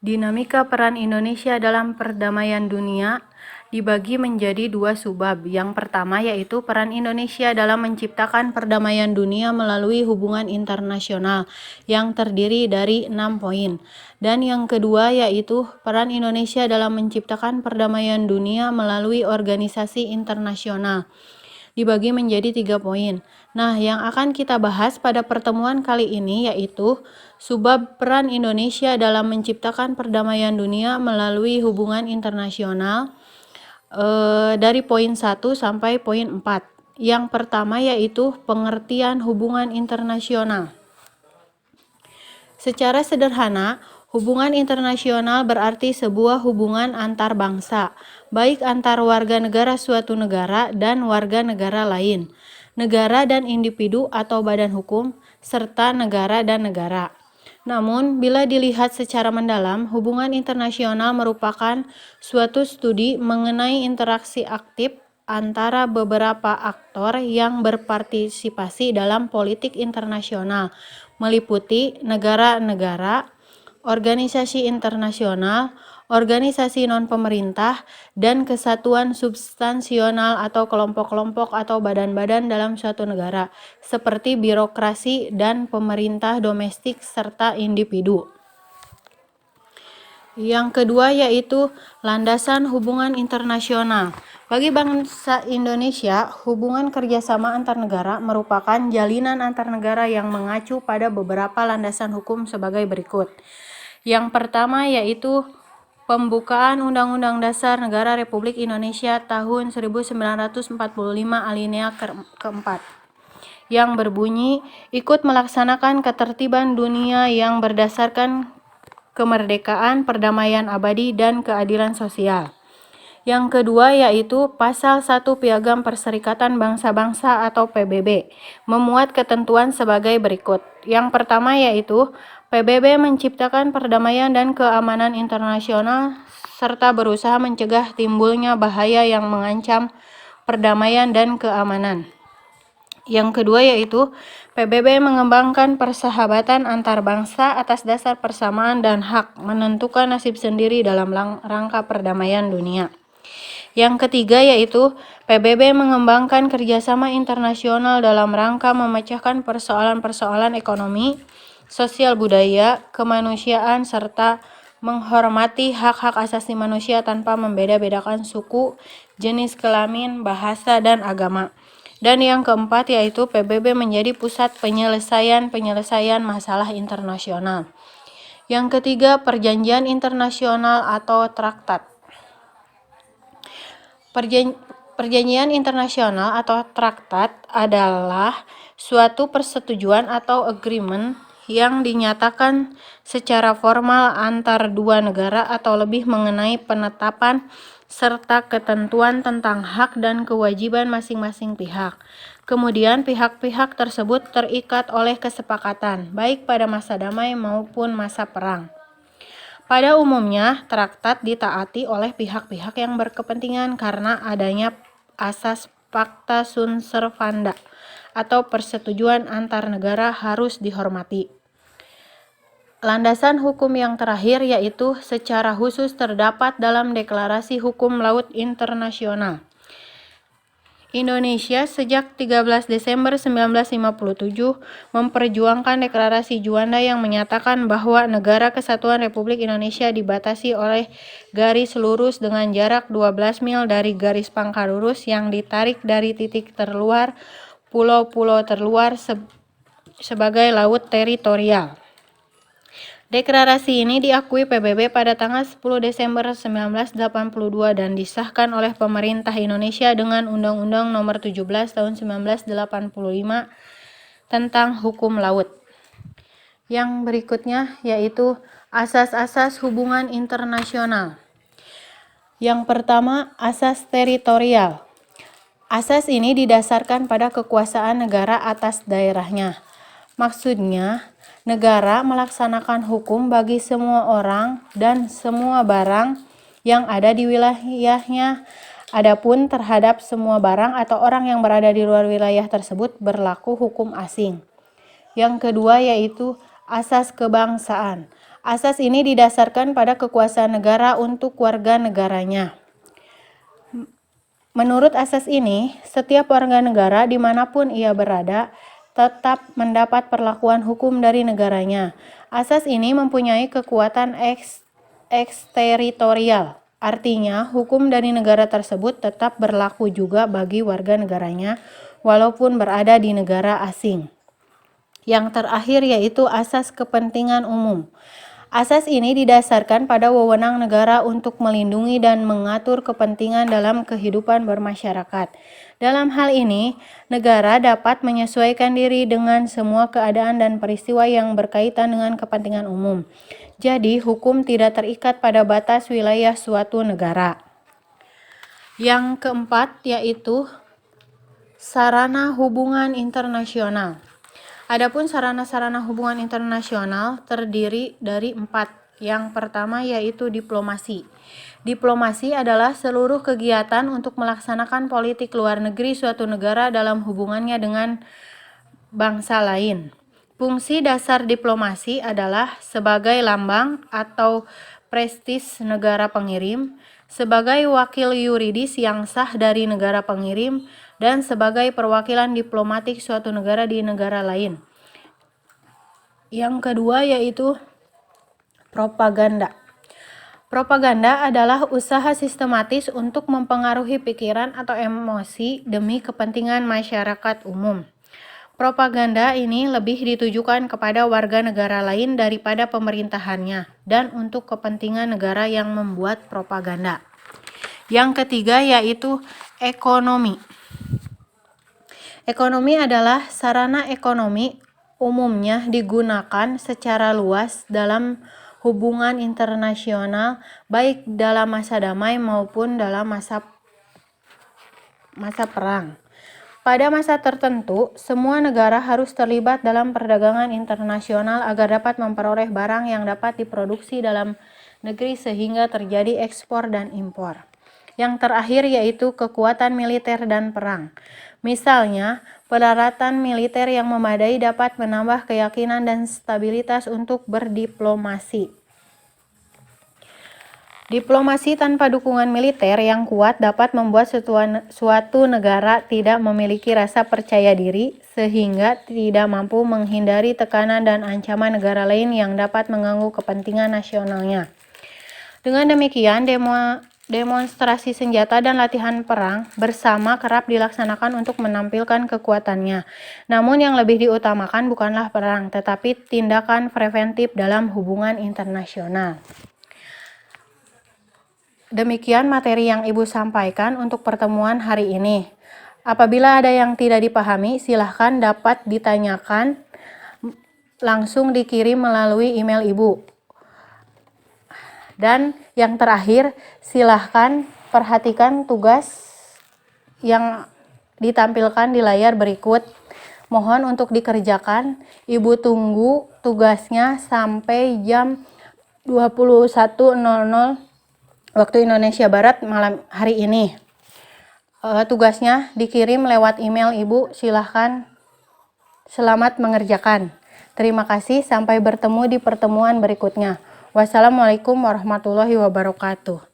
Dinamika peran Indonesia dalam perdamaian dunia dibagi menjadi dua subbab. Yang pertama yaitu peran Indonesia dalam menciptakan perdamaian dunia melalui hubungan internasional yang terdiri dari 6 poin. Dan yang kedua yaitu peran Indonesia dalam menciptakan perdamaian dunia melalui organisasi internasional dibagi menjadi 3 poin. Nah, yang akan kita bahas pada pertemuan kali ini yaitu subbab peran Indonesia dalam menciptakan perdamaian dunia melalui hubungan internasional dari poin 1 sampai poin 4. Yang pertama yaitu pengertian hubungan internasional. Secara sederhana, hubungan internasional berarti sebuah hubungan antar bangsa, baik antar warga negara suatu negara dan warga negara lain, negara dan individu atau badan hukum, serta negara dan negara. Namun, bila dilihat secara mendalam, hubungan internasional merupakan suatu studi mengenai interaksi aktif antara beberapa aktor yang berpartisipasi dalam politik internasional, meliputi negara-negara, organisasi internasional, organisasi non-pemerintah, dan kesatuan substansional atau kelompok-kelompok atau badan-badan dalam suatu negara, seperti birokrasi dan pemerintah domestik serta individu. Yang kedua yaitu landasan hubungan internasional. Bagi bangsa Indonesia, hubungan kerjasama antar negara merupakan jalinan antar negara yang mengacu pada beberapa landasan hukum sebagai berikut. Yang pertama yaitu pembukaan Undang-Undang Dasar Negara Republik Indonesia tahun 1945 alinea keempat, yang berbunyi ikut melaksanakan ketertiban dunia yang berdasarkan kemerdekaan, perdamaian abadi, dan keadilan sosial. Yang kedua yaitu Pasal 1 Piagam Perserikatan Bangsa-Bangsa atau PBB, memuat ketentuan sebagai berikut. Yang pertama yaitu PBB menciptakan perdamaian dan keamanan internasional serta berusaha mencegah timbulnya bahaya yang mengancam perdamaian dan keamanan. Yang kedua yaitu PBB mengembangkan persahabatan antar bangsa atas dasar persamaan dan hak menentukan nasib sendiri dalam rangka perdamaian dunia. Yang ketiga yaitu PBB mengembangkan kerjasama internasional dalam rangka memecahkan persoalan-persoalan ekonomi, sosial budaya, kemanusiaan, serta menghormati hak-hak asasi manusia tanpa membeda-bedakan suku, jenis kelamin, bahasa, dan agama. Dan yang keempat yaitu PBB menjadi pusat penyelesaian masalah internasional. Yang ketiga, perjanjian internasional atau traktat. Perjanjian internasional atau traktat adalah suatu persetujuan atau agreement yang dinyatakan secara formal antar dua negara atau lebih mengenai penetapan serta ketentuan tentang hak dan kewajiban masing-masing pihak. Kemudian pihak-pihak tersebut terikat oleh kesepakatan, baik pada masa damai maupun masa perang. Pada umumnya, traktat ditaati oleh pihak-pihak yang berkepentingan karena adanya asas pacta sunt servanda atau persetujuan antar negara harus dihormati. Landasan hukum yang terakhir yaitu secara khusus terdapat dalam Deklarasi Hukum Laut Internasional. Indonesia sejak 13 Desember 1957 memperjuangkan Deklarasi Juanda yang menyatakan bahwa Negara Kesatuan Republik Indonesia dibatasi oleh garis lurus dengan jarak 12 mil dari garis pangkal lurus yang ditarik dari titik terluar pulau-pulau terluar sebagai laut teritorial. Deklarasi ini diakui PBB pada tanggal 10 Desember 1982 dan disahkan oleh pemerintah Indonesia dengan Undang-Undang Nomor 17 Tahun 1985 tentang hukum laut. Yang berikutnya yaitu asas-asas hubungan internasional. Yang pertama, asas teritorial. Asas ini didasarkan pada kekuasaan negara atas daerahnya. Maksudnya, negara melaksanakan hukum bagi semua orang dan semua barang yang ada di wilayahnya. Adapun terhadap semua barang atau orang yang berada di luar wilayah tersebut berlaku hukum asing. Yang kedua yaitu asas kebangsaan. Asas ini didasarkan pada kekuasaan negara untuk warga negaranya. Menurut asas ini, setiap warga negara dimanapun ia berada tetap mendapat perlakuan hukum dari negaranya. Asas ini mempunyai kekuatan eksteritorial, artinya hukum dari negara tersebut tetap berlaku juga bagi warga negaranya walaupun berada di negara asing. Yang terakhir yaitu asas kepentingan umum. Asas ini didasarkan pada wewenang negara untuk melindungi dan mengatur kepentingan dalam kehidupan bermasyarakat. Dalam hal ini, negara dapat menyesuaikan diri dengan semua keadaan dan peristiwa yang berkaitan dengan kepentingan umum. Jadi, hukum tidak terikat pada batas wilayah suatu negara. Yang keempat yaitu sarana hubungan internasional. Adapun sarana-sarana hubungan internasional terdiri dari 4. Yang pertama yaitu diplomasi. Diplomasi adalah seluruh kegiatan untuk melaksanakan politik luar negeri suatu negara dalam hubungannya dengan bangsa lain. Fungsi dasar diplomasi adalah sebagai lambang atau prestis negara pengirim, sebagai wakil yuridis yang sah dari negara pengirim, dan sebagai perwakilan diplomatik suatu negara di negara lain. Yang kedua yaitu propaganda. Propaganda adalah usaha sistematis untuk mempengaruhi pikiran atau emosi demi kepentingan masyarakat umum. Propaganda ini lebih ditujukan kepada warga negara lain daripada pemerintahannya dan untuk kepentingan negara yang membuat propaganda. Yang ketiga yaitu ekonomi. Ekonomi adalah sarana ekonomi umumnya digunakan secara luas dalam hubungan internasional baik dalam masa damai maupun dalam masa perang. Pada masa tertentu, semua negara harus terlibat dalam perdagangan internasional agar dapat memperoleh barang yang dapat diproduksi dalam negeri sehingga terjadi ekspor dan impor. Yang terakhir yaitu kekuatan militer dan perang. Misalnya, peralatan militer yang memadai dapat menambah keyakinan dan stabilitas untuk berdiplomasi. Diplomasi tanpa dukungan militer yang kuat dapat membuat suatu negara tidak memiliki rasa percaya diri sehingga tidak mampu menghindari tekanan dan ancaman negara lain yang dapat mengganggu kepentingan nasionalnya. Dengan demikian, demonstrasi senjata dan latihan perang bersama kerap dilaksanakan untuk menampilkan kekuatannya. Namun yang lebih diutamakan bukanlah perang, tetapi tindakan preventif dalam hubungan internasional. Demikian materi yang Ibu sampaikan untuk pertemuan hari ini. Apabila ada yang tidak dipahami, silahkan dapat ditanyakan langsung dikirim melalui email Ibu. Dan yang terakhir, silahkan perhatikan tugas yang ditampilkan di layar berikut. Mohon untuk dikerjakan. Ibu tunggu tugasnya sampai jam 21.00 waktu Indonesia Barat malam hari ini. Tugasnya dikirim lewat email Ibu. Silahkan, selamat mengerjakan. Terima kasih, sampai bertemu di pertemuan berikutnya. Wassalamualaikum warahmatullahi wabarakatuh.